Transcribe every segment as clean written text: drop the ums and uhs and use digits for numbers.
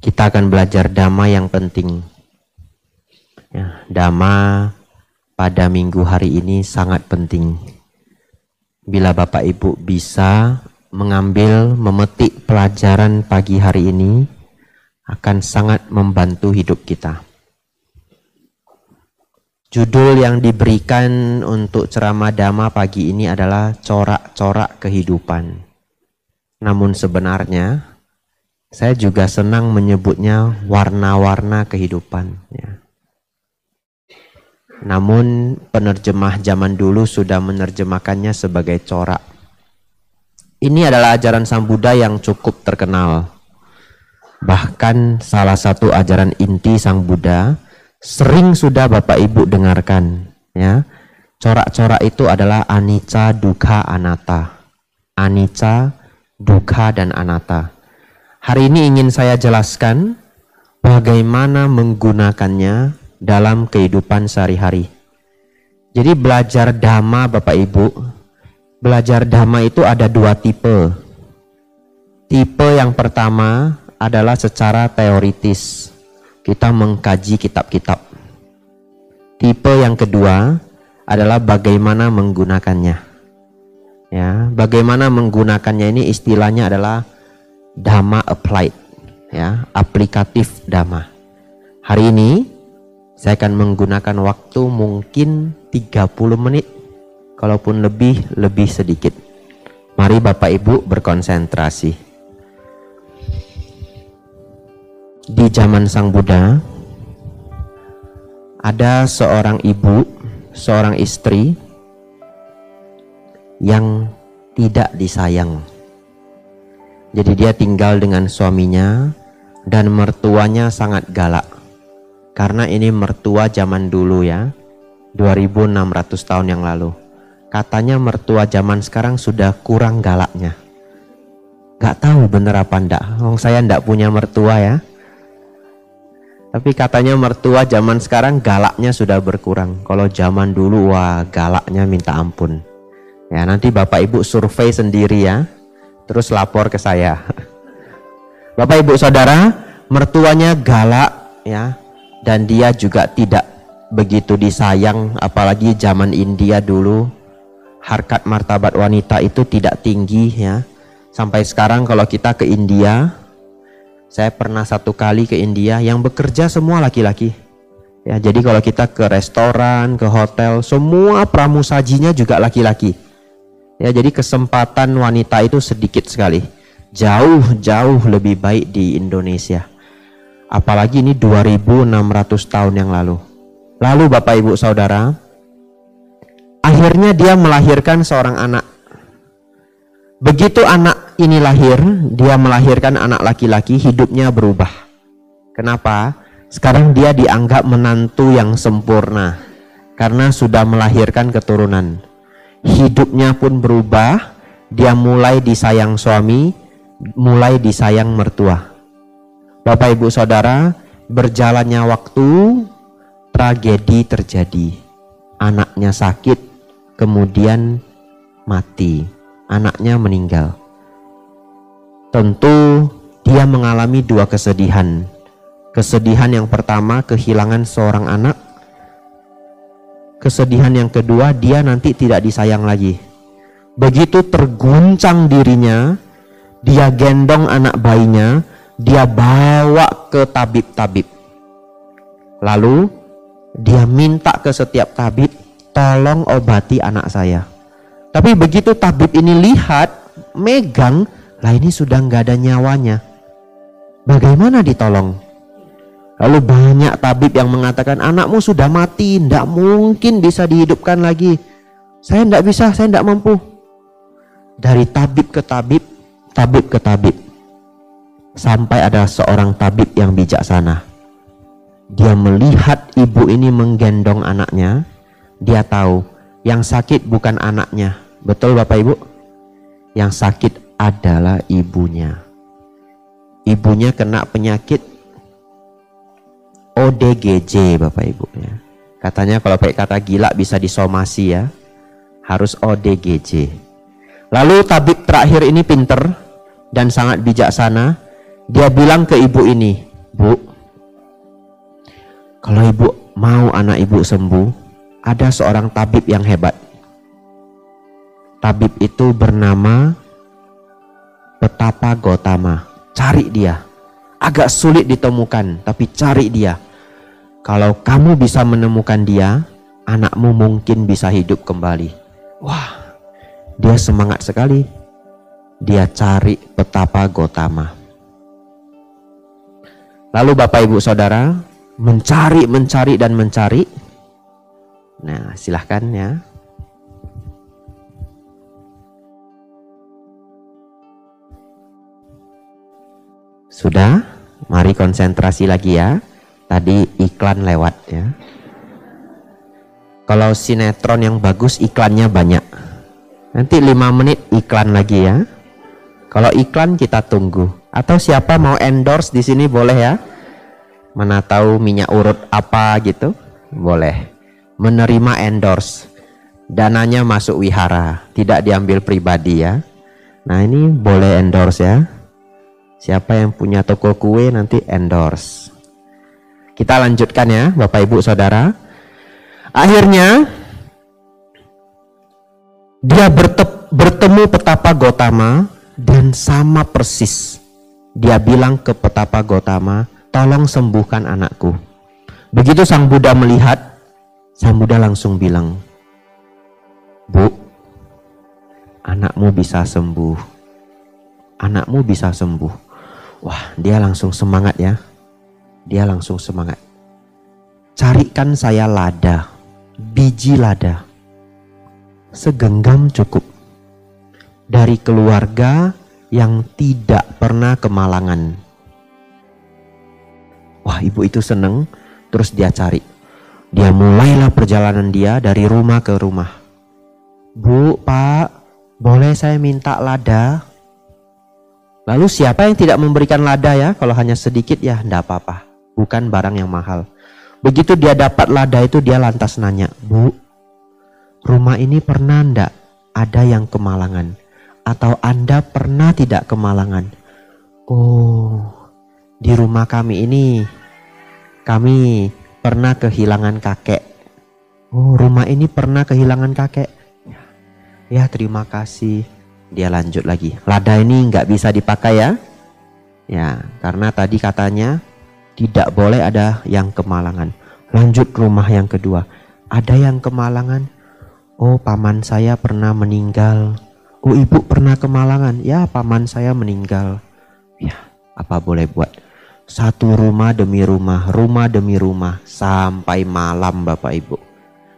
Kita akan belajar dhamma yang penting. Ya, dhamma pada minggu hari ini sangat penting. Bila Bapak Ibu bisa mengambil, memetik pelajaran pagi hari ini, akan sangat membantu hidup kita. Judul yang diberikan untuk ceramah dhamma pagi ini adalah corak-corak kehidupan. Namun sebenarnya saya juga senang menyebutnya warna-warna kehidupan. Ya. Namun penerjemah zaman dulu sudah menerjemahkannya sebagai corak. Ini adalah ajaran Sang Buddha yang cukup terkenal. Bahkan salah satu ajaran inti Sang Buddha sering sudah Bapak Ibu dengarkan. Ya. Corak-corak itu adalah anicca, dukkha, anatta. Anicca, dukkha, dan anatta. Hari ini ingin saya jelaskan bagaimana menggunakannya dalam kehidupan sehari-hari. Jadi belajar dhamma Bapak Ibu, belajar dhamma itu ada dua tipe. Tipe yang pertama adalah secara teoritis. Kita mengkaji kitab-kitab. Tipe yang kedua adalah bagaimana menggunakannya. Ya, bagaimana menggunakannya ini istilahnya adalah dhamma applied, ya, aplikatif dhamma. Hari ini saya akan menggunakan waktu mungkin 30 menit, kalaupun lebih sedikit. Mari Bapak Ibu berkonsentrasi. Di zaman Sang Buddha, ada seorang ibu, seorang istri yang tidak disayang. Jadi dia tinggal dengan suaminya dan mertuanya sangat galak. Karena ini mertua zaman dulu ya, 2600 tahun yang lalu. Katanya mertua zaman sekarang sudah kurang galaknya. Gak tahu bener apa enggak, saya enggak punya mertua ya. Tapi katanya mertua zaman sekarang galaknya sudah berkurang. Kalau zaman dulu wah galaknya minta ampun. Ya nanti Bapak Ibu survei sendiri ya. Terus lapor ke saya. Bapak Ibu Saudara, mertuanya galak ya. Dan dia juga tidak begitu disayang. Apalagi zaman India dulu. Harkat martabat wanita itu tidak tinggi ya. Sampai sekarang kalau kita ke India, saya pernah satu kali ke India yang bekerja semua laki-laki. Ya, jadi kalau kita ke restoran, ke hotel, semua pramusajinya juga laki-laki. Ya, jadi kesempatan wanita itu sedikit sekali. Jauh lebih baik di Indonesia. Apalagi ini 2600 tahun yang lalu. Lalu Bapak Ibu Saudara, akhirnya dia melahirkan seorang anak. Begitu anak ini lahir, dia melahirkan anak laki-laki, hidupnya berubah. Kenapa? Sekarang dia dianggap menantu yang sempurna karena sudah melahirkan keturunan. Hidupnya pun berubah, dia mulai disayang suami, mulai disayang mertua. Bapak Ibu Saudara, berjalannya waktu, tragedi terjadi. Anaknya sakit, kemudian mati. Anaknya meninggal. Tentu dia mengalami dua kesedihan. Kesedihan yang pertama kehilangan seorang anak. Kesedihan yang kedua dia nanti tidak disayang lagi. Begitu terguncang dirinya, dia gendong anak bayinya, dia bawa ke tabib-tabib. Lalu dia minta ke setiap tabib, tolong obati anak saya. Tapi begitu tabib ini lihat, megang, lah ini sudah nggak ada nyawanya. Bagaimana ditolong? Lalu banyak tabib yang mengatakan anakmu sudah mati, tidak mungkin bisa dihidupkan lagi. Saya tidak bisa, saya tidak mampu. Dari tabib ke tabib, tabib ke tabib. Sampai ada seorang tabib yang bijaksana. Dia melihat ibu ini menggendong anaknya, dia tahu yang sakit bukan anaknya. Betul Bapak Ibu? Yang sakit adalah ibunya. Ibunya kena penyakit ODGJ Bapak Ibu ya. Katanya kalau pakai kata gila bisa disomasi ya. Harus ODGJ. Lalu tabib terakhir ini pinter dan sangat bijaksana. Dia bilang ke ibu ini, Bu, kalau ibu mau anak ibu sembuh, ada seorang tabib yang hebat. Tabib itu bernama Petapa Gotama. Cari dia. Agak sulit ditemukan, tapi cari dia. Kalau kamu bisa menemukan dia, anakmu mungkin bisa hidup kembali. Wah, dia semangat sekali. Dia cari Petapa Gotama. Lalu Bapak Ibu Saudara mencari dan mencari. Nah, silahkan ya. Sudah? Mari konsentrasi lagi ya. Tadi iklan lewat ya. Kalau sinetron yang bagus iklannya banyak. Nanti 5 menit iklan lagi ya. Kalau iklan kita tunggu. Atau siapa mau endorse di sini boleh ya. Mana tahu minyak urut apa gitu, boleh. Menerima endorse. Dananya masuk wihara, tidak diambil pribadi ya. Nah, ini boleh endorse ya. Siapa yang punya toko kue nanti endorse. Kita lanjutkan ya Bapak Ibu Saudara. Akhirnya dia bertemu Petapa Gotama dan sama persis. Dia bilang ke Petapa Gotama, tolong sembuhkan anakku. Begitu Sang Buddha melihat, Sang Buddha langsung bilang, Bu, anakmu bisa sembuh. Anakmu bisa sembuh. Wah, dia langsung semangat ya. Dia langsung semangat. Carikan saya lada, biji lada. Segenggam cukup. Dari keluarga yang tidak pernah kemalangan. Wah, ibu itu seneng. Terus dia cari. Dia mulailah perjalanan dia dari rumah ke rumah. Bu, Pak, boleh saya minta lada? Lalu siapa yang tidak memberikan lada ya? Kalau hanya sedikit ya enggak apa-apa. Bukan barang yang mahal. Begitu dia dapat lada itu dia lantas nanya, Bu, rumah ini pernah enggak ada yang kemalangan? Atau Anda pernah tidak kemalangan? Oh, di rumah kami ini kami pernah kehilangan kakek. Oh, rumah ini pernah kehilangan kakek. Ya, terima kasih. Dia lanjut lagi. Lada ini nggak bisa dipakai ya. Ya, karena tadi katanya tidak boleh ada yang kemalangan. Lanjut rumah yang kedua. Ada yang kemalangan? Oh, paman saya pernah meninggal. Oh, ibu pernah kemalangan? Ya, paman saya meninggal. Ya, apa boleh buat? Satu rumah demi rumah demi rumah, sampai malam Bapak Ibu.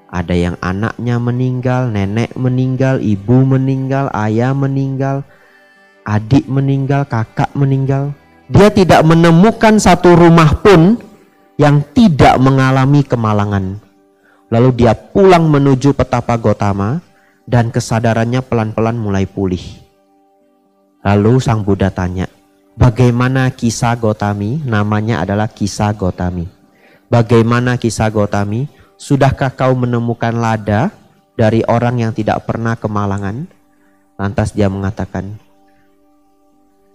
Ada yang anaknya meninggal, nenek meninggal, ibu meninggal, ayah meninggal, adik meninggal, kakak meninggal. Dia tidak menemukan satu rumah pun yang tidak mengalami kemalangan. Lalu dia pulang menuju Petapa Gotama dan kesadarannya pelan-pelan mulai pulih. Lalu Sang Buddha tanya, bagaimana kisah Gotami? Namanya adalah kisah Gotami. Bagaimana kisah Gotami? Sudahkah kau menemukan lada dari orang yang tidak pernah kemalangan? Lantas dia mengatakan,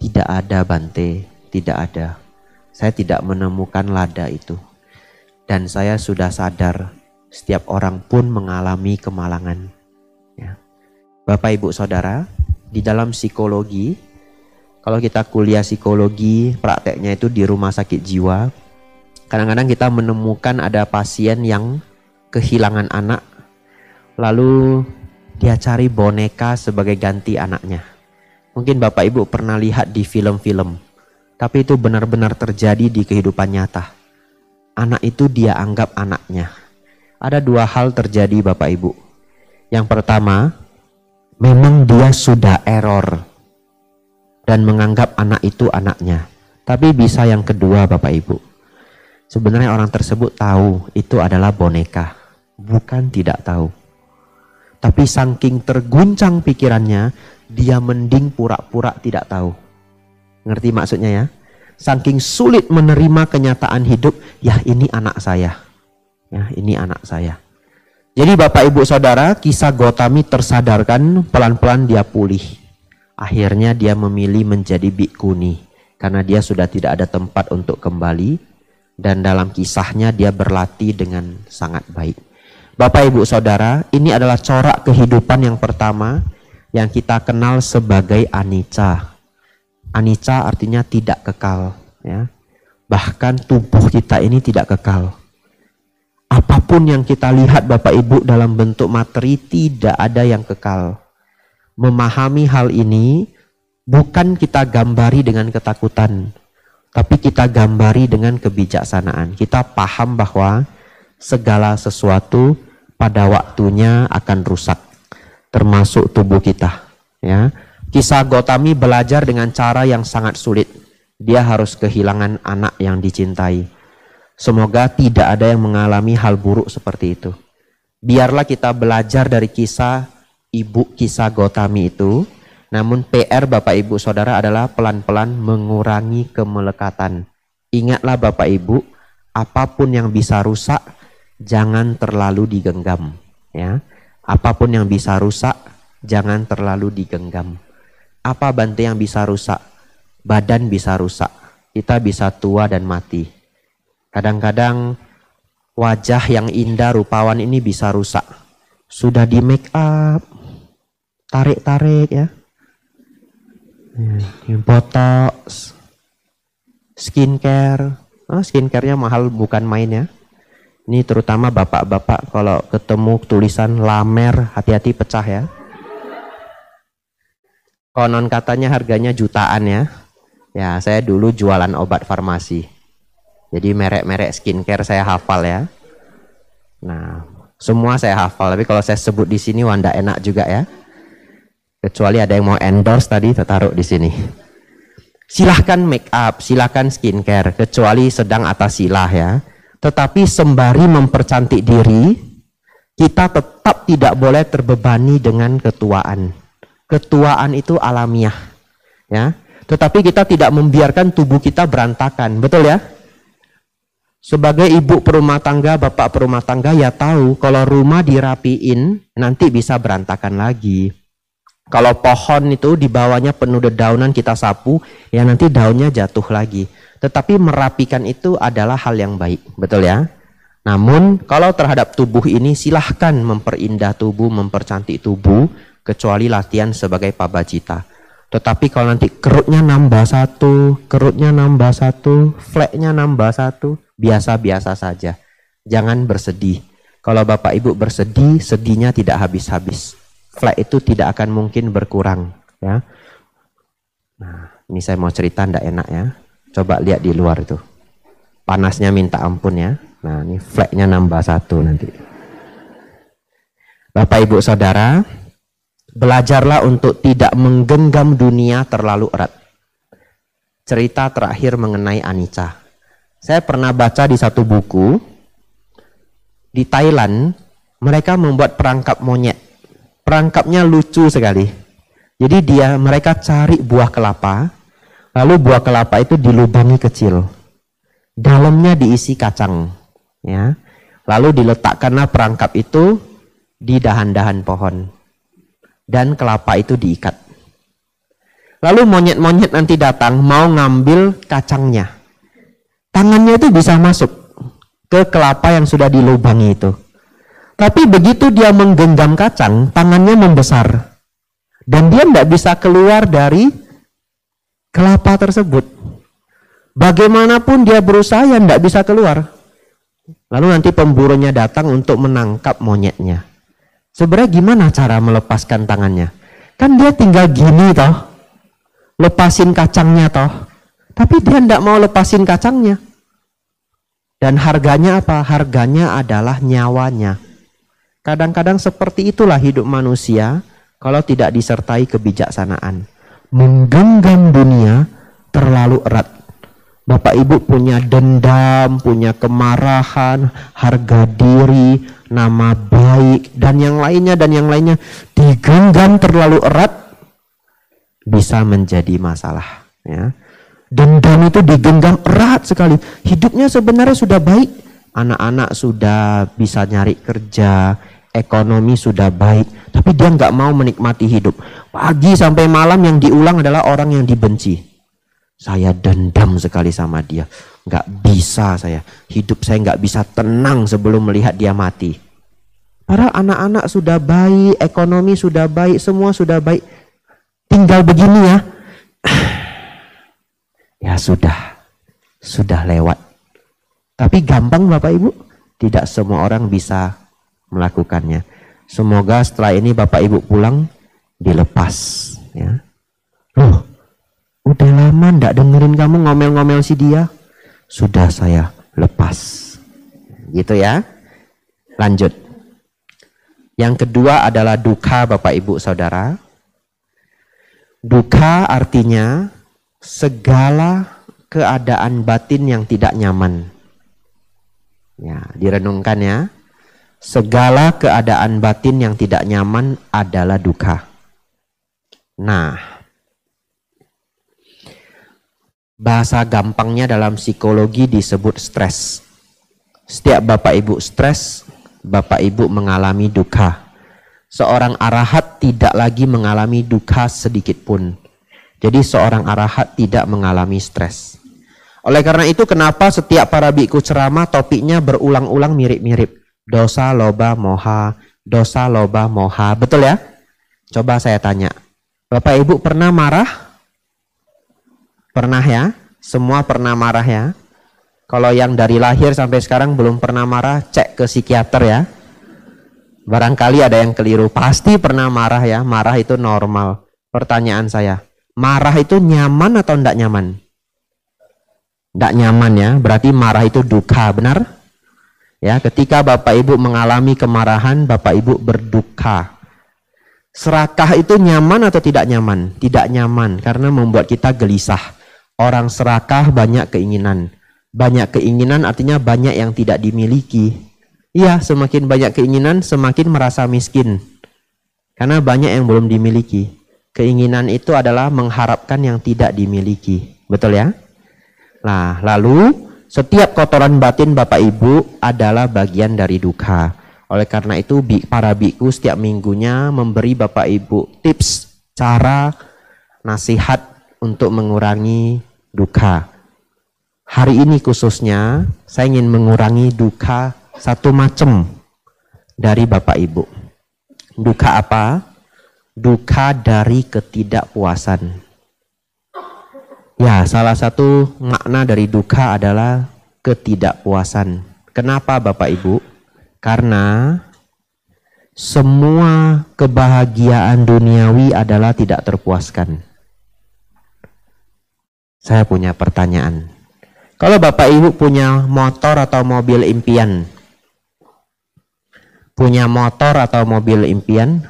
tidak ada Bante, tidak ada. Saya tidak menemukan lada itu. Dan saya sudah sadar, setiap orang pun mengalami kemalangan. Ya. Bapak Ibu Saudara, di dalam psikologi, kalau kita kuliah psikologi, prakteknya itu di rumah sakit jiwa, kadang-kadang kita menemukan ada pasien yang kehilangan anak, lalu dia cari boneka sebagai ganti anaknya. Mungkin Bapak Ibu pernah lihat di film-film, tapi itu benar-benar terjadi di kehidupan nyata. Anak itu dia anggap anaknya. Ada dua hal terjadi Bapak Ibu. Yang pertama, memang dia sudah error dan menganggap anak itu anaknya. Tapi bisa yang kedua Bapak Ibu, sebenarnya orang tersebut tahu itu adalah boneka. Bukan tidak tahu. Tapi saking terguncang pikirannya, dia mending pura-pura tidak tahu. Ngerti maksudnya ya? Saking sulit menerima kenyataan hidup, ya ini anak saya. Ya, ini anak saya. Jadi Bapak Ibu Saudara, kisah Gotami tersadarkan, pelan-pelan dia pulih. Akhirnya dia memilih menjadi bikuni. karena dia sudah tidak ada tempat untuk kembali, dan dalam kisahnya dia berlatih dengan sangat baik. Bapak Ibu Saudara, ini adalah corak kehidupan yang pertama yang kita kenal sebagai anicca. Anicca artinya tidak kekal, ya. Bahkan tubuh kita ini tidak kekal. Apapun yang kita lihat Bapak Ibu dalam bentuk materi, tidak ada yang kekal. Memahami hal ini bukan kita gambari dengan ketakutan, tapi kita gambari dengan kebijaksanaan. Kita paham bahwa segala sesuatu pada waktunya akan rusak, termasuk tubuh kita, ya. Kisah Gotami belajar dengan cara yang sangat sulit. Dia harus kehilangan anak yang dicintai. Semoga tidak ada yang mengalami hal buruk seperti itu. Biarlah kita belajar dari kisah Gotami itu. Namun PR Bapak Ibu Saudara adalah pelan-pelan mengurangi kemelekatan. Ingatlah Bapak Ibu, apapun yang bisa rusak, jangan terlalu digenggam, ya. Apapun yang bisa rusak, jangan terlalu digenggam. Apa Bante yang bisa rusak? Badan bisa rusak. Kita bisa tua dan mati. Kadang-kadang wajah yang indah rupawan ini bisa rusak. Sudah di make up, tarik-tarik, ya. Botox, skincare. Skincare-nya mahal bukan main, ya. Ini terutama bapak-bapak kalau ketemu tulisan Lamer, hati-hati pecah, ya. Konon katanya harganya jutaan, ya. Ya, saya dulu jualan obat farmasi. Jadi merek-merek skincare saya hafal, ya. Nah, semua saya hafal. Tapi kalau saya sebut di sini wanda enak juga, ya. Kecuali ada yang mau endorse tadi, taruh di sini. Silahkan make up, silahkan skincare, kecuali sedang atas silah, ya. Tetapi sembari mempercantik diri, kita tetap tidak boleh terbebani dengan ketuaan. Ketuaan itu alamiah, ya. Tetapi kita tidak membiarkan tubuh kita berantakan, betul, ya? Sebagai ibu perumah tangga, bapak perumah tangga, ya tahu kalau rumah dirapiin nanti bisa berantakan lagi. Kalau pohon itu di bawahnya penuh dedaunan kita sapu, ya nanti daunnya jatuh lagi. Tetapi merapikan itu adalah hal yang baik, betul, ya? Namun kalau terhadap tubuh ini silahkan memperindah tubuh, mempercantik tubuh, kecuali latihan sebagai pabacita. Tetapi kalau nanti kerutnya nambah satu, fleknya nambah satu, biasa-biasa saja. Jangan bersedih. Kalau Bapak Ibu bersedih, sedihnya tidak habis-habis. Flek itu tidak akan mungkin berkurang, ya. Nah, ini saya mau cerita ndak enak, ya. Coba lihat di luar itu. Panasnya minta ampun, ya. Nah, ini fleknya nambah satu nanti. Bapak Ibu Saudara, belajarlah untuk tidak menggenggam dunia terlalu erat. Cerita terakhir mengenai anicca. Saya pernah baca di satu buku, di Thailand, mereka membuat perangkap monyet. Perangkapnya lucu sekali. Jadi mereka cari buah kelapa, lalu buah kelapa itu dilubangi kecil. Dalamnya diisi kacang, ya. Lalu diletakkanlah perangkap itu di dahan-dahan pohon. Dan kelapa itu diikat. Lalu monyet-monyet nanti datang mau ngambil kacangnya. Tangannya itu bisa masuk ke kelapa yang sudah dilubangi itu. Tapi begitu dia menggenggam kacang, tangannya membesar. Dan dia tidak bisa keluar dari kelapa tersebut. Bagaimanapun dia berusaha, ya tidak bisa keluar. Lalu nanti pemburunya datang untuk menangkap monyetnya. Sebenarnya gimana cara melepaskan tangannya? Kan dia tinggal gini toh. Lepasin kacangnya toh. Tapi dia tidak mau lepasin kacangnya. Dan harganya apa? Harganya adalah nyawanya. Kadang-kadang seperti itulah hidup manusia kalau tidak disertai kebijaksanaan. Menggenggam dunia terlalu erat. Bapak Ibu punya dendam, punya kemarahan, harga diri, nama baik, dan yang lainnya, digenggam terlalu erat, bisa menjadi masalah, ya. Dendam itu digenggam erat sekali. Hidupnya sebenarnya sudah baik, anak-anak sudah bisa nyari kerja, ekonomi sudah baik, tapi dia nggak mau menikmati hidup. Pagi sampai malam yang diulang adalah orang yang dibenci. Saya dendam sekali sama dia. Nggak bisa saya. Hidup saya nggak bisa tenang sebelum melihat dia mati. Padahal anak-anak sudah baik, ekonomi sudah baik, semua sudah baik. Tinggal begini ya. Ya sudah lewat. Tapi gampang Bapak Ibu? Tidak semua orang bisa melakukannya. Semoga setelah ini Bapak Ibu pulang dilepas. Ya. Loh, udah lama ndak dengerin kamu ngomel-ngomel si dia. Sudah saya lepas. Gitu ya. Lanjut. Yang kedua adalah duka Bapak Ibu Saudara. Duka artinya segala keadaan batin yang tidak nyaman. Ya, direnungkan ya. Segala keadaan batin yang tidak nyaman adalah duka. Nah, bahasa gampangnya dalam psikologi disebut stres. Setiap Bapak Ibu stres, Bapak Ibu mengalami duka. Seorang arahat tidak lagi mengalami duka sedikit pun. Jadi seorang arahat tidak mengalami stres. Oleh karena itu kenapa setiap para biku ceramah topiknya berulang-ulang mirip-mirip. Dosa, loba, moha, dosa, loba, moha. Betul ya? Coba saya tanya. Bapak Ibu pernah marah? Pernah ya? Semua pernah marah ya? Kalau yang dari lahir sampai sekarang belum pernah marah, cek ke psikiater ya. Barangkali ada yang keliru. Pasti pernah marah ya. Marah itu normal. Pertanyaan saya, marah itu nyaman atau tidak nyaman? Tidak nyaman ya. Berarti marah itu duka, benar? Ya, ketika Bapak Ibu mengalami kemarahan, Bapak Ibu berduka. Serakah itu nyaman atau tidak nyaman? Tidak nyaman karena membuat kita gelisah. Orang serakah banyak keinginan. Banyak keinginan artinya banyak yang tidak dimiliki. Iya, semakin banyak keinginan semakin merasa miskin. Karena banyak yang belum dimiliki. Keinginan itu adalah mengharapkan yang tidak dimiliki. Betul ya? Nah, lalu setiap kotoran batin Bapak Ibu adalah bagian dari duka. Oleh karena itu para biku setiap minggunya memberi Bapak Ibu tips, cara, nasihat untuk mengurangi duka. Hari ini khususnya saya ingin mengurangi duka satu macam dari Bapak Ibu. Duka apa? Duka dari ketidakpuasan. Ya, salah satu makna dari duka adalah ketidakpuasan. Kenapa Bapak Ibu? Karena semua kebahagiaan duniawi adalah tidak terpuaskan. Saya punya pertanyaan. Kalau Bapak Ibu punya motor atau mobil impian,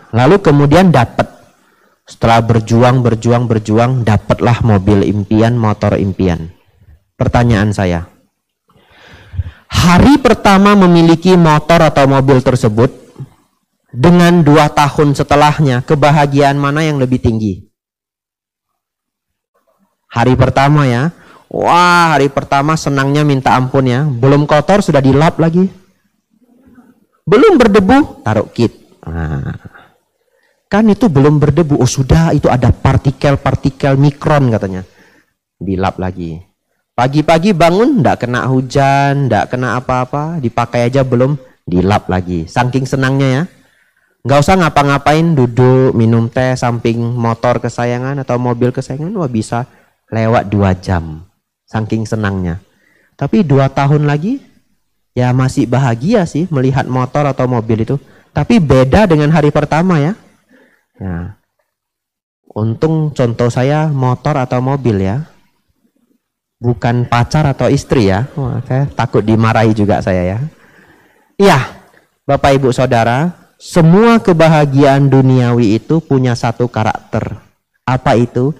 lalu kemudian dapat, setelah berjuang, dapatlah mobil impian, motor impian. Pertanyaan saya, hari pertama memiliki motor atau mobil tersebut, dengan 2 tahun setelahnya, kebahagiaan mana yang lebih tinggi? Hari pertama ya, wah hari pertama senangnya minta ampun ya, belum kotor sudah dilap lagi. Belum berdebu, taruh kit. Nah, kan itu belum berdebu, oh sudah itu ada partikel-partikel mikron katanya. Dilap lagi. Pagi-pagi bangun, ndak kena hujan, ndak kena apa-apa, dipakai aja belum, dilap lagi. Saking senangnya ya. Nggak usah ngapa-ngapain, duduk, minum teh, samping motor kesayangan atau mobil kesayangan, wah bisa lewat 2 jam. Saking senangnya. Tapi 2 tahun lagi, ya masih bahagia sih melihat motor atau mobil itu. Tapi beda dengan hari pertama ya. Ya. Untung contoh saya motor atau mobil ya. Bukan pacar atau istri ya. Wah, saya takut dimarahi juga saya ya. Iya, Bapak Ibu Saudara, semua kebahagiaan duniawi itu punya satu karakter. Apa itu?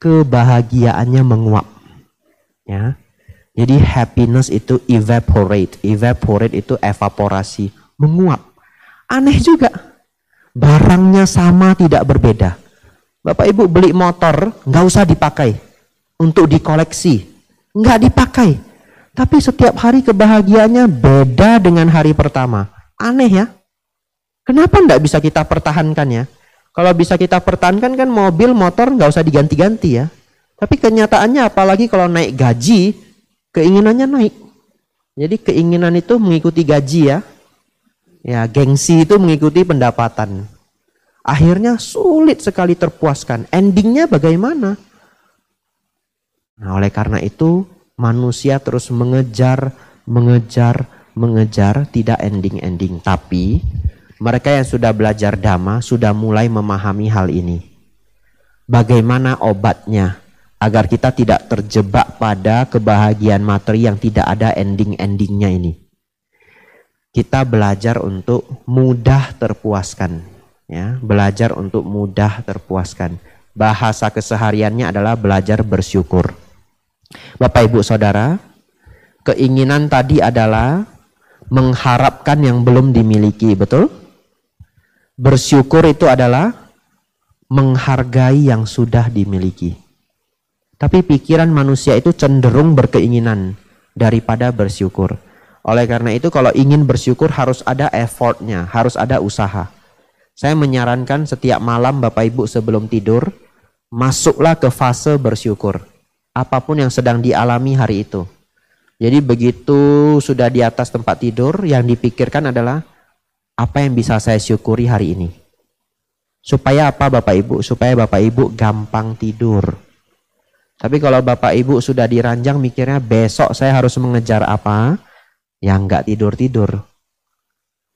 Kebahagiaannya menguap. Ya. Jadi happiness itu evaporate itu evaporasi, menguap. Aneh juga. Barangnya sama tidak berbeda. Bapak Ibu beli motor, nggak usah dipakai. Untuk dikoleksi, nggak dipakai. Tapi setiap hari kebahagiaannya beda dengan hari pertama. Aneh ya. Kenapa nggak bisa kita pertahankan ya? Kalau bisa kita pertahankan kan mobil, motor nggak usah diganti-ganti ya. Tapi kenyataannya apalagi kalau naik gaji, keinginannya naik. Jadi keinginan itu mengikuti gaji ya. Ya, gengsi itu mengikuti pendapatan. Akhirnya sulit sekali terpuaskan. Endingnya bagaimana? Nah, oleh karena itu manusia terus mengejar, tidak ending-ending. Tapi mereka yang sudah belajar Dhamma sudah mulai memahami hal ini. Bagaimana obatnya agar kita tidak terjebak pada kebahagiaan materi yang tidak ada ending-endingnya ini. Kita belajar untuk mudah terpuaskan. Ya, belajar untuk mudah terpuaskan. Bahasa kesehariannya adalah belajar bersyukur. Bapak Ibu Saudara, keinginan tadi adalah mengharapkan yang belum dimiliki, betul? Bersyukur itu adalah menghargai yang sudah dimiliki. Tapi pikiran manusia itu cenderung berkeinginan daripada bersyukur. Oleh karena itu kalau ingin bersyukur harus ada effortnya, harus ada usaha. Saya menyarankan setiap malam Bapak Ibu sebelum tidur, masuklah ke fase bersyukur. Apapun yang sedang dialami hari itu. Jadi begitu sudah di atas tempat tidur, yang dipikirkan adalah apa yang bisa saya syukuri hari ini. Supaya apa Bapak Ibu? Supaya Bapak Ibu gampang tidur. Tapi kalau Bapak Ibu sudah diranjang mikirnya besok saya harus mengejar apa, ya enggak tidur-tidur.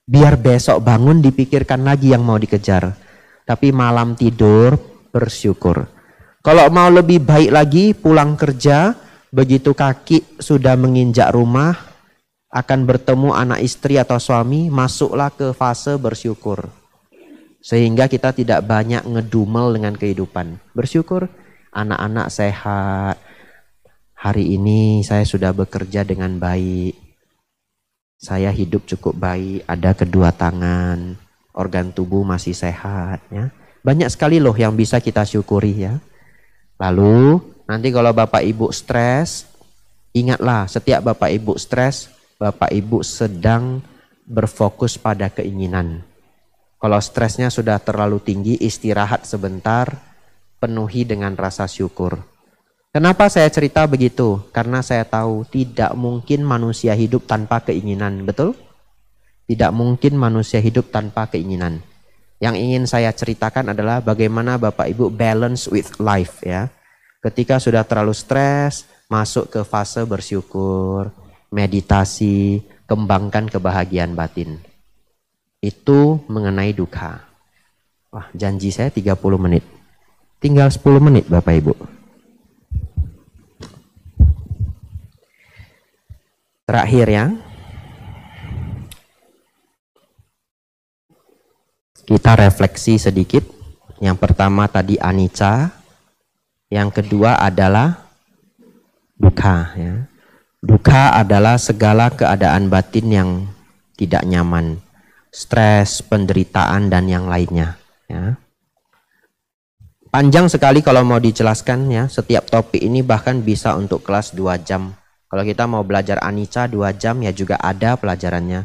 Biar besok bangun dipikirkan lagi yang mau dikejar. Tapi malam tidur bersyukur. Kalau mau lebih baik lagi pulang kerja, begitu kaki sudah menginjak rumah, akan bertemu anak istri atau suami, masuklah ke fase bersyukur. Sehingga kita tidak banyak ngedumel dengan kehidupan. Bersyukur anak-anak sehat. Hari ini saya sudah bekerja dengan baik. Saya hidup cukup baik, ada kedua tangan, organ tubuh masih sehat. Ya. Banyak sekali loh yang bisa kita syukuri ya. Lalu nanti kalau Bapak Ibu stres, ingatlah setiap Bapak Ibu stres, Bapak Ibu sedang berfokus pada keinginan. Kalau stresnya sudah terlalu tinggi, istirahat sebentar, penuhi dengan rasa syukur. Kenapa saya cerita begitu? Karena saya tahu tidak mungkin manusia hidup tanpa keinginan, betul? Tidak mungkin manusia hidup tanpa keinginan. Yang ingin saya ceritakan adalah bagaimana Bapak Ibu balance with life ya. Ketika sudah terlalu stres, masuk ke fase bersyukur, meditasi, kembangkan kebahagiaan batin. Itu mengenai dukkha. Wah, janji saya 30 menit. Tinggal 10 menit Bapak Ibu. Terakhir ya, kita refleksi sedikit. Yang pertama tadi anicca, yang kedua adalah dukkha. Ya. Dukkha adalah segala keadaan batin yang tidak nyaman, stres, penderitaan dan yang lainnya. Ya. Panjang sekali kalau mau dijelaskan ya. Setiap topik ini bahkan bisa untuk kelas 2 jam. Kalau kita mau belajar anicca 2 jam ya juga ada pelajarannya.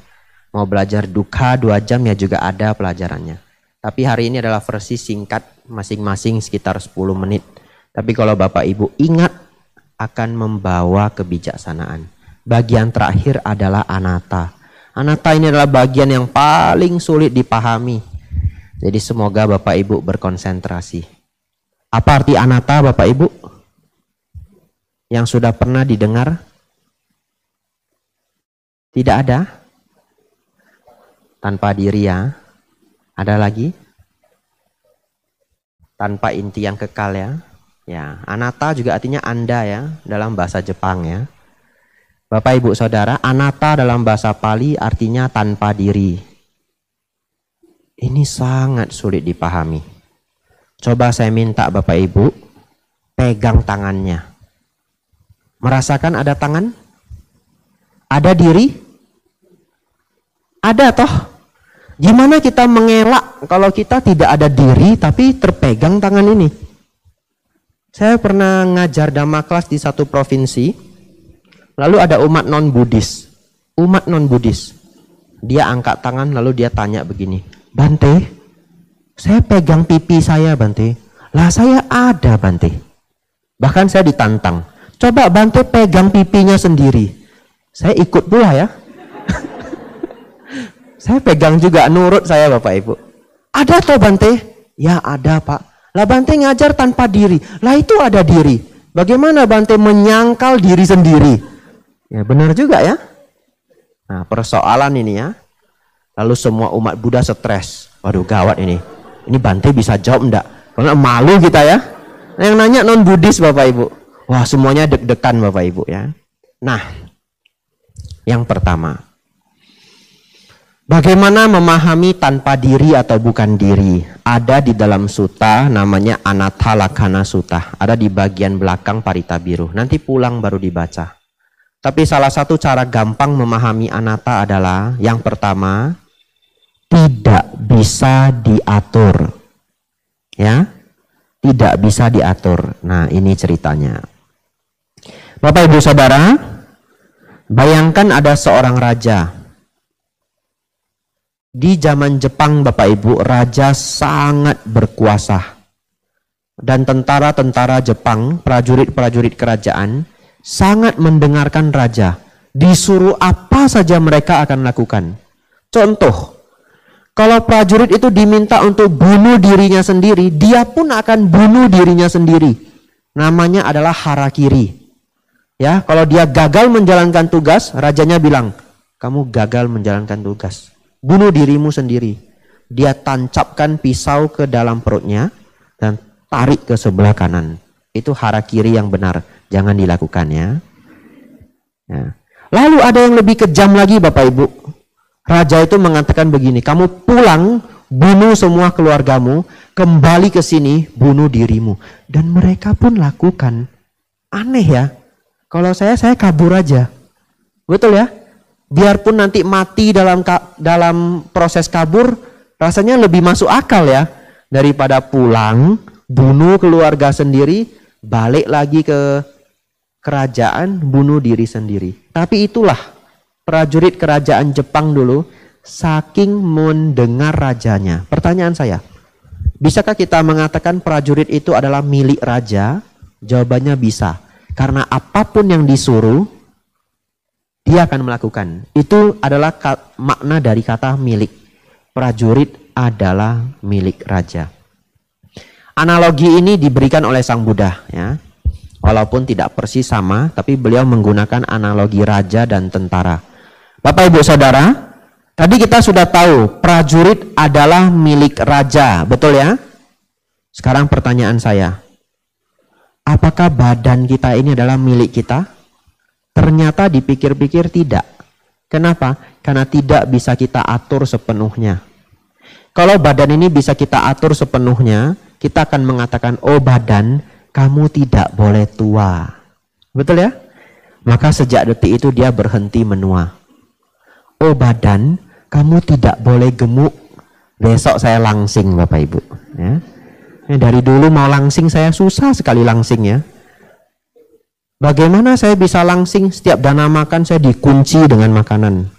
Mau belajar dukkha 2 jam ya juga ada pelajarannya. Tapi hari ini adalah versi singkat masing-masing sekitar 10 menit. Tapi kalau Bapak Ibu ingat akan membawa kebijaksanaan. Bagian terakhir adalah anatta. Anatta ini adalah bagian yang paling sulit dipahami. Jadi semoga Bapak Ibu berkonsentrasi. Apa arti anatta Bapak Ibu? Yang sudah pernah didengar? Tidak ada? Tanpa diri ya. Ada lagi? Tanpa inti yang kekal ya. Ya, anatta juga artinya Anda ya dalam bahasa Jepang ya. Bapak Ibu Saudara, anatta dalam bahasa Pali artinya tanpa diri. Ini sangat sulit dipahami. Coba saya minta Bapak Ibu pegang tangannya. Merasakan ada tangan? Ada diri? Ada toh? Gimana kita mengelak kalau kita tidak ada diri tapi terpegang tangan ini? Saya pernah ngajar Dhamma kelas di satu provinsi. Lalu ada umat non-Buddhis. Umat non-Buddhis. Dia angkat tangan lalu dia tanya begini. Bante, saya pegang pipi saya Bante. Lah saya ada Bante. Bahkan saya ditantang, coba Bante pegang pipinya sendiri. Saya ikut pula ya. Saya pegang juga, nurut saya Bapak Ibu. Ada toh Bante? Ya ada Pak. Lah Bante ngajar tanpa diri. Lah itu ada diri. Bagaimana Bante menyangkal diri sendiri? Ya benar juga ya. Nah persoalan ini ya. Lalu semua umat Buddha stres. Waduh gawat ini. Ini Bante bisa jawab enggak? Karena malu kita ya. Yang nanya non Buddhis Bapak Ibu. Wah semuanya deg-degan Bapak Ibu ya. Nah yang pertama, bagaimana memahami tanpa diri atau bukan diri? Ada di dalam sutta namanya Anatta Lakkhana Sutta. Ada di bagian belakang Parita Biru. Nanti pulang baru dibaca. Tapi salah satu cara gampang memahami anatta adalah yang pertama, tidak bisa diatur. Ya, tidak bisa diatur. Nah, ini ceritanya. Bapak Ibu Saudara, bayangkan ada seorang raja. Di zaman Jepang Bapak Ibu, raja sangat berkuasa. Dan tentara-tentara Jepang, prajurit-prajurit kerajaan, sangat mendengarkan raja. Disuruh apa saja mereka akan lakukan. Contoh, kalau prajurit itu diminta untuk bunuh dirinya sendiri, dia pun akan bunuh dirinya sendiri. Namanya adalah harakiri. Ya, kalau dia gagal menjalankan tugas, rajanya bilang, kamu gagal menjalankan tugas. Bunuh dirimu sendiri. Dia tancapkan pisau ke dalam perutnya dan tarik ke sebelah kanan. Itu harakiri yang benar. Jangan dilakukan ya. Ya. Lalu ada yang lebih kejam lagi Bapak Ibu. Raja itu mengatakan begini, kamu pulang, bunuh semua keluargamu, kembali ke sini, bunuh dirimu. Dan mereka pun lakukan. Aneh ya. Kalau saya kabur aja. Betul ya? Biarpun nanti mati dalam proses kabur, rasanya lebih masuk akal ya. Daripada pulang, bunuh keluarga sendiri, balik lagi ke kerajaan, bunuh diri sendiri. Tapi itulah prajurit kerajaan Jepang dulu, saking mendengar rajanya. Pertanyaan saya, bisakah kita mengatakan prajurit itu adalah milik raja? Jawabannya bisa. Karena apapun yang disuruh, dia akan melakukan. Itu adalah makna dari kata milik. Prajurit adalah milik raja. Analogi ini diberikan oleh Sang Buddha ya. Walaupun tidak persis sama, tapi beliau menggunakan analogi raja dan tentara. Bapak Ibu Saudara, tadi kita sudah tahu prajurit adalah milik raja, betul ya? Sekarang pertanyaan saya, apakah badan kita ini adalah milik kita? Ternyata dipikir-pikir tidak. Kenapa? Karena tidak bisa kita atur sepenuhnya. Kalau badan ini bisa kita atur sepenuhnya, kita akan mengatakan, oh badan, kamu tidak boleh tua. Betul ya? Maka sejak detik itu dia berhenti menua. Oh badan, kamu tidak boleh gemuk. Besok saya langsing Bapak Ibu. Ya. Dari dulu mau langsing saya susah sekali langsing ya. Bagaimana saya bisa langsing? Setiap dana makan saya dikunci dengan makanan.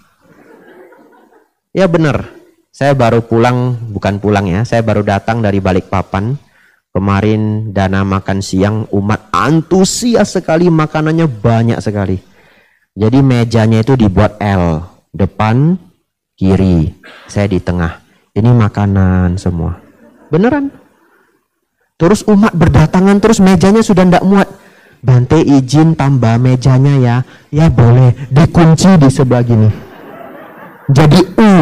Ya benar. Saya baru pulang, bukan pulang ya. Saya baru datang dari Balikpapan. Kemarin dana makan siang umat antusias sekali, makanannya banyak sekali. Jadi mejanya itu dibuat L, depan, kiri, saya di tengah. Ini makanan semua. Beneran. Terus umat berdatangan, terus mejanya sudah tidak muat. Bante izin tambah mejanya ya. Ya boleh, dikunci di sebelah gini. Jadi U.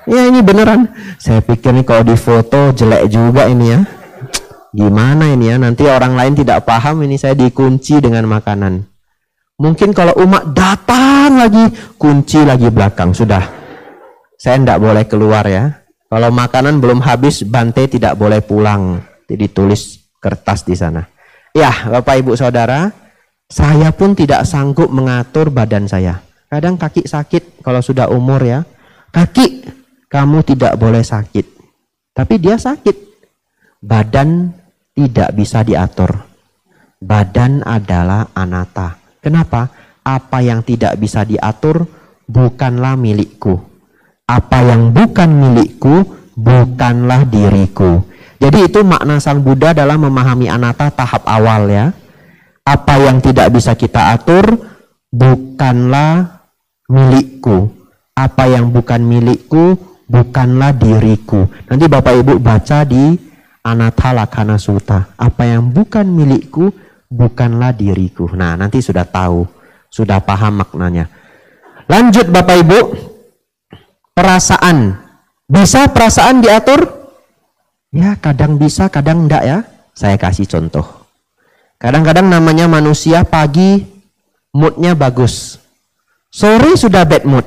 Ya ini beneran. Saya pikir nih kalau di foto jelek juga ini ya. Gimana ini ya, nanti orang lain tidak paham ini saya dikunci dengan makanan. Mungkin kalau umat datang lagi, kunci lagi belakang, sudah. Saya tidak boleh keluar ya. Kalau makanan belum habis, Bante tidak boleh pulang. Jadi ditulis kertas di sana. Ya Bapak Ibu Saudara, saya pun tidak sanggup mengatur badan saya. Kadang kaki sakit kalau sudah umur ya. Kaki, kamu tidak boleh sakit. Tapi dia sakit. Badan tidak bisa diatur. Badan adalah anatta. Kenapa? Apa yang tidak bisa diatur bukanlah milikku. Apa yang bukan milikku bukanlah diriku. Jadi itu makna Sang Buddha dalam memahami anatta tahap awal ya. Apa yang tidak bisa kita atur bukanlah milikku. Apa yang bukan milikku bukanlah diriku. Nanti Bapak Ibu baca di Anatta Lakkhana Sutta. Apa yang bukan milikku bukanlah diriku. Nah, nanti sudah tahu, sudah paham maknanya. Lanjut Bapak Ibu. Perasaan. Bisa perasaan diatur? Ya, kadang bisa, kadang enggak ya. Saya kasih contoh. Kadang-kadang namanya manusia pagi moodnya bagus. Sore sudah bad mood.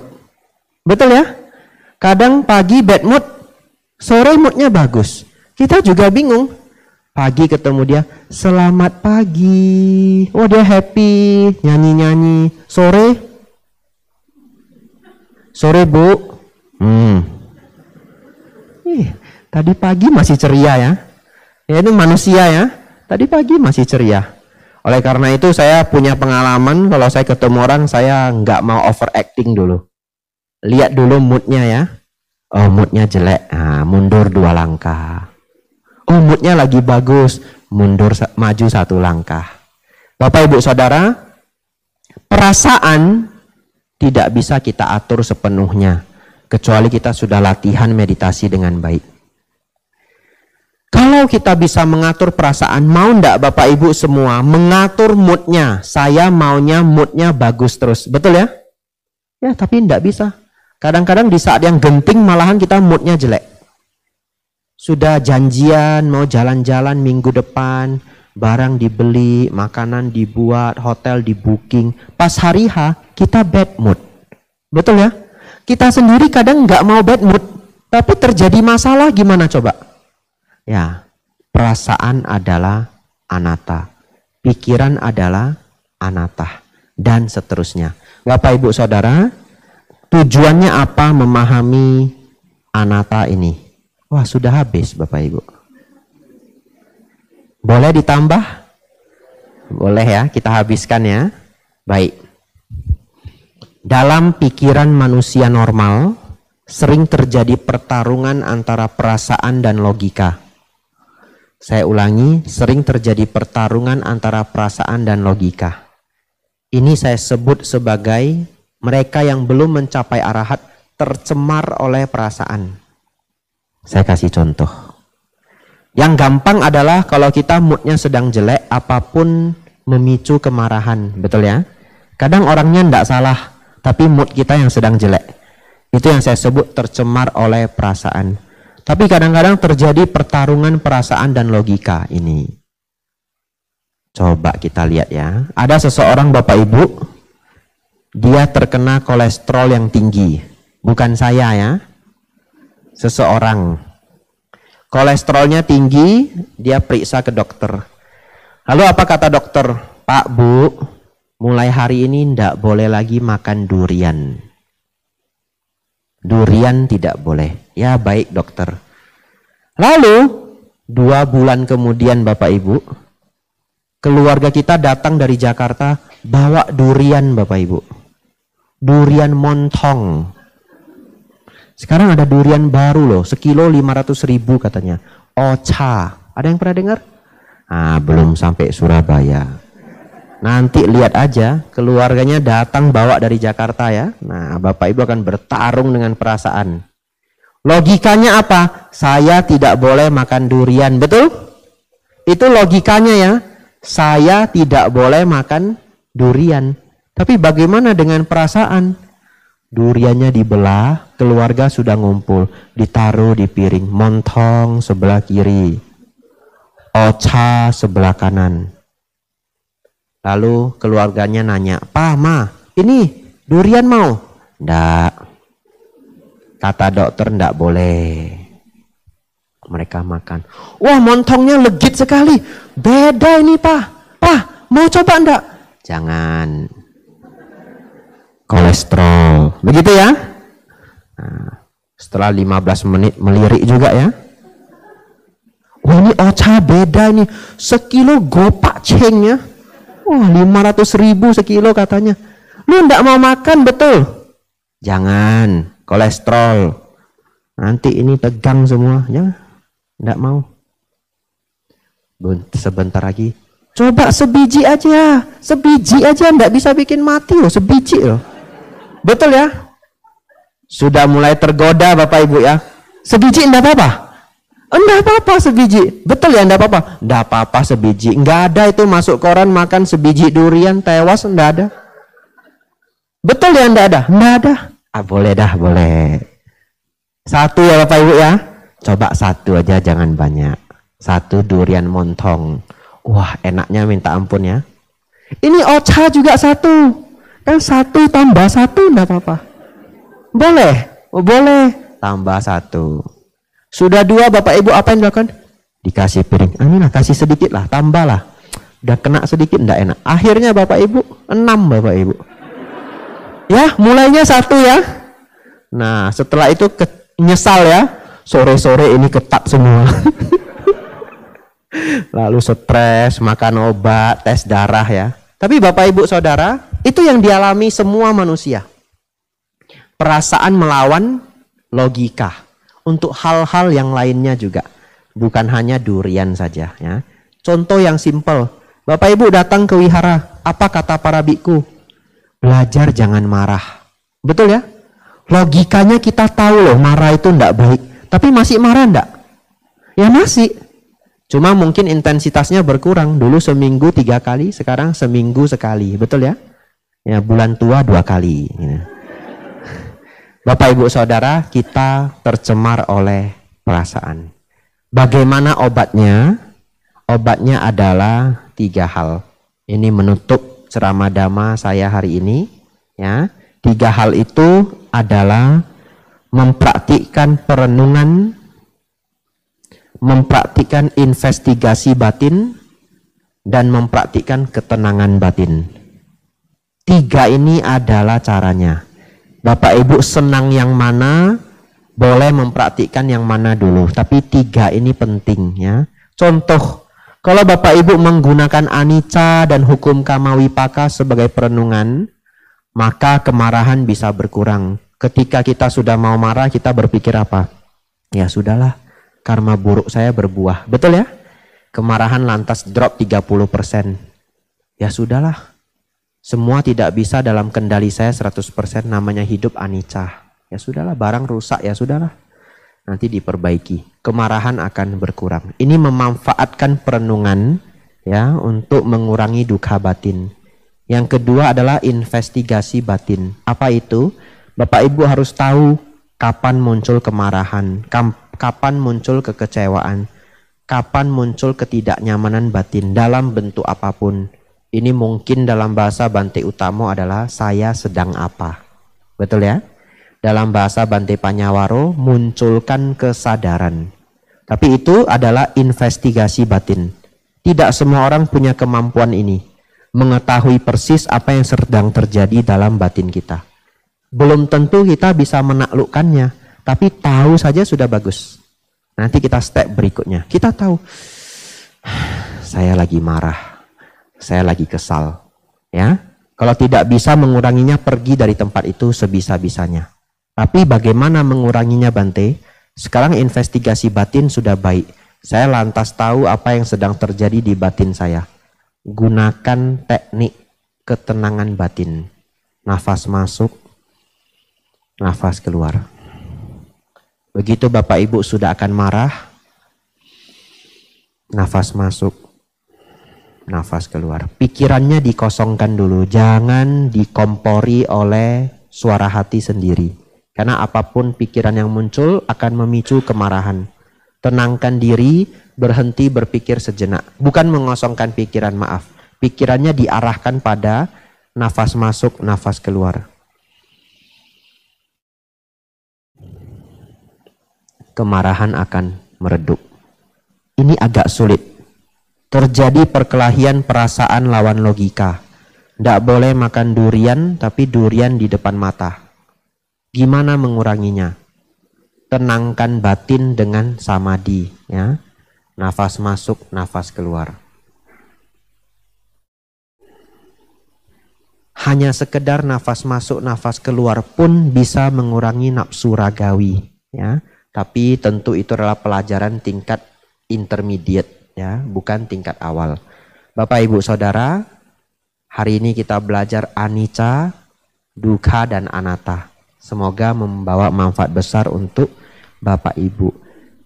Betul ya? Kadang pagi bad mood, sore moodnya bagus. Kita juga bingung. Pagi ketemu dia, selamat pagi. Oh, dia happy, nyanyi-nyanyi. Sore Bu. Tadi pagi masih ceria ya. Ya itu manusia ya. Tadi pagi masih ceria. Oleh karena itu saya punya pengalaman kalau saya ketemu orang saya nggak mau overacting dulu. Lihat dulu moodnya ya. Oh moodnya jelek, nah, mundur 2 langkah. Oh moodnya lagi bagus, maju 1 langkah. Bapak Ibu Saudara, perasaan tidak bisa kita atur sepenuhnya. Kecuali kita sudah latihan meditasi dengan baik. Kalau kita bisa mengatur perasaan, mau ndak Bapak Ibu semua mengatur moodnya? Saya maunya moodnya bagus terus, betul ya? Ya tapi ndak bisa. Kadang-kadang di saat yang genting malahan kita moodnya jelek. Sudah janjian mau jalan-jalan minggu depan, barang dibeli, makanan dibuat, hotel di booking. Pas hari H kita bad mood, betul ya? Kita sendiri kadang nggak mau bad mood, tapi terjadi masalah gimana coba? Ya, perasaan adalah anatta, pikiran adalah anatta, dan seterusnya. Bapak Ibu Saudara, tujuannya apa memahami anatta ini? Wah, sudah habis Bapak Ibu. Boleh ditambah? Boleh ya, kita habiskan ya. Baik. Dalam pikiran manusia normal, sering terjadi pertarungan antara perasaan dan logika. Saya ulangi, sering terjadi pertarungan antara perasaan dan logika. Ini saya sebut sebagai mereka yang belum mencapai arahat tercemar oleh perasaan. Saya kasih contoh. Yang gampang adalah kalau kita moodnya sedang jelek, apapun memicu kemarahan, betul ya? Kadang orangnya tidak salah, tapi mood kita yang sedang jelek. Itu yang saya sebut tercemar oleh perasaan. Tapi kadang-kadang terjadi pertarungan perasaan dan logika ini. Coba kita lihat ya. Ada seseorang Bapak Ibu, dia terkena kolesterol yang tinggi. Bukan saya ya. Seseorang. Kolesterolnya tinggi, dia periksa ke dokter. Lalu apa kata dokter? Pak, Bu, mulai hari ini tidak boleh lagi makan durian. Durian tidak boleh. Ya baik dokter. Lalu 2 bulan kemudian Bapak Ibu, keluarga kita datang dari Jakarta bawa durian Bapak Ibu. Durian montong. Sekarang ada durian baru loh, sekilo 500.000 katanya. Ocha. Ada yang pernah dengar? Belum sampai Surabaya. Nanti lihat aja, keluarganya datang bawa dari Jakarta ya. Nah, Bapak Ibu akan bertarung dengan perasaan. Logikanya apa? Saya tidak boleh makan durian, betul? Itu logikanya ya. Saya tidak boleh makan durian. Tapi bagaimana dengan perasaan? Duriannya dibelah, keluarga sudah ngumpul, ditaruh di piring, montong sebelah kiri, ocha sebelah kanan. Lalu keluarganya nanya, "Pa, Ma, ini durian mau?" "Ndak." Kata dokter, "Ndak boleh." Mereka makan. "Wah, montongnya legit sekali. Beda ini, Pa. Pa, mau coba ndak?" "Jangan. Kolesterol." Begitu ya. Nah, setelah 15 menit melirik juga ya. "Wah, ini ocha beda ini. Sekilo gopak cengnya. Wah, 500.000 sekilo katanya. Lu ndak mau makan, betul?" "Jangan, kolesterol. Nanti ini tegang semua." "Jangan, ndak mau." Sebentar lagi, coba sebiji aja, nggak bisa bikin mati loh, sebiji loh. Betul ya? Sudah mulai tergoda Bapak Ibu ya. Sebiji enggak apa-apa? Enggak apa-apa sebiji. Betul ya, enggak apa-apa? Enggak apa-apa sebiji. Enggak ada itu masuk koran makan sebiji durian tewas, enggak ada. Betul ya, enggak ada? Enggak ada. Ah, boleh dah, boleh. Satu ya Bapak Ibu ya. Coba satu aja, jangan banyak. Satu durian montong. Wah, enaknya minta ampun ya. Ini ocha juga satu. Kan satu tambah satu enggak apa-apa. Boleh, oh, boleh. Tambah satu. Sudah dua Bapak Ibu, apa yang dilakukan? Dikasih piring. Inilah kasih sedikit lah, tambah lah. Udah kena sedikit enggak enak. Akhirnya Bapak Ibu 6 Bapak Ibu. Ya, mulainya satu ya. Nah, setelah itu nyesal ya. Sore-sore ini ketat semua. Lalu stres, makan obat, tes darah ya. Tapi Bapak Ibu Saudara, itu yang dialami semua manusia. Perasaan melawan logika untuk hal-hal yang lainnya juga. Bukan hanya durian saja ya. Contoh yang simpel. Bapak Ibu datang ke wihara, apa kata para biku? Belajar jangan marah. Betul ya? Logikanya kita tahu loh marah itu enggak baik. Tapi masih marah enggak? Ya masih. Cuma mungkin intensitasnya berkurang. Dulu seminggu 3 kali, sekarang seminggu sekali. Betul ya? Ya, bulan tua 2 kali. Ya. Bapak Ibu Saudara, kita tercemar oleh perasaan. Bagaimana obatnya? Obatnya adalah 3 hal. Ini menutup ceramah dhamma saya hari ini. Ya, 3 hal itu adalah mempraktikkan perenungan, mempraktikkan investigasi batin, dan mempraktikkan ketenangan batin. 3 ini adalah caranya. Bapak Ibu senang yang mana, boleh mempraktikkan yang mana dulu. Tapi 3 ini penting ya. Contoh, kalau Bapak Ibu menggunakan anicca dan hukum kama wipaka sebagai perenungan, maka kemarahan bisa berkurang. Ketika kita sudah mau marah, kita berpikir apa? Ya sudahlah. Karma buruk saya berbuah. Betul ya? Kemarahan lantas drop 30%. Ya sudahlah. Semua tidak bisa dalam kendali saya 100%. Namanya hidup anicca. Ya sudahlah, barang rusak ya sudahlah. Nanti diperbaiki. Kemarahan akan berkurang. Ini memanfaatkan perenungan ya untuk mengurangi duka batin. Yang kedua adalah investigasi batin. Apa itu? Bapak Ibu harus tahu kapan muncul kemarahan, kapan muncul kekecewaan, kapan muncul ketidaknyamanan batin dalam bentuk apapun. Ini mungkin dalam bahasa Bante Utamo adalah saya sedang apa. Betul ya? Dalam bahasa Bante Panyawaro, munculkan kesadaran. Tapi itu adalah investigasi batin. Tidak semua orang punya kemampuan ini. Mengetahui persis apa yang sedang terjadi dalam batin kita. Belum tentu kita bisa menaklukkannya. Tapi tahu saja sudah bagus. Nanti kita step berikutnya. Kita tahu, saya lagi marah, saya lagi kesal. Ya, kalau tidak bisa menguranginya, pergi dari tempat itu sebisa-bisanya. Tapi bagaimana menguranginya Bante? Sekarang investigasi batin sudah baik. Saya lantas tahu apa yang sedang terjadi di batin saya. Gunakan teknik ketenangan batin. Nafas masuk, nafas keluar. Begitu Bapak Ibu sudah akan marah, nafas masuk, nafas keluar. Pikirannya dikosongkan dulu, jangan dikompori oleh suara hati sendiri. Karena apapun pikiran yang muncul akan memicu kemarahan. Tenangkan diri, berhenti berpikir sejenak. Bukan mengosongkan pikiran, maaf. Pikirannya diarahkan pada nafas masuk, nafas keluar. Kemarahan akan meredup. Ini agak sulit. Terjadi perkelahian perasaan lawan logika. Tidak boleh makan durian, tapi durian di depan mata. Gimana menguranginya? Tenangkan batin dengan samadhi. Ya. Nafas masuk, nafas keluar. Hanya sekedar nafas masuk, nafas keluar pun bisa mengurangi nafsu ragawi. Ya. Tapi tentu itu adalah pelajaran tingkat intermediate ya, bukan tingkat awal. Bapak Ibu Saudara, hari ini kita belajar anicca, dukkha dan anatta. Semoga membawa manfaat besar untuk Bapak Ibu.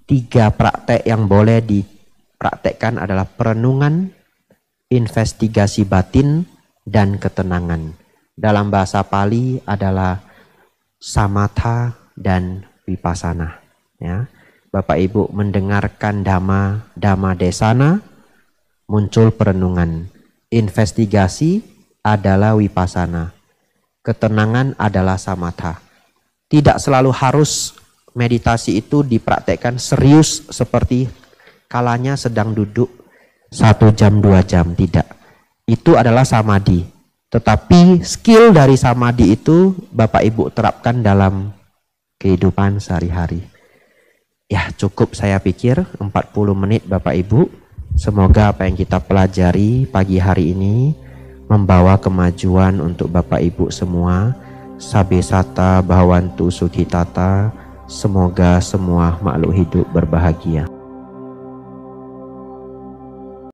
3 praktek yang boleh dipraktekkan adalah perenungan, investigasi batin, dan ketenangan. Dalam bahasa Pali adalah samatha dan vipassana. Ya. Bapak Ibu mendengarkan dhamma desana, muncul perenungan. Investigasi adalah vipassana. Ketenangan adalah samatha. Tidak selalu harus meditasi itu dipraktekkan serius seperti kalanya sedang duduk 1 jam 2 jam, tidak. Itu adalah samadhi. Tetapi skill dari samadhi itu Bapak Ibu terapkan dalam kehidupan sehari-hari. Ya, cukup saya pikir 40 menit Bapak Ibu. Semoga apa yang kita pelajari pagi hari ini membawa kemajuan untuk Bapak Ibu semua. Sabe sata bhavantu sukhitata. Semoga semua makhluk hidup berbahagia.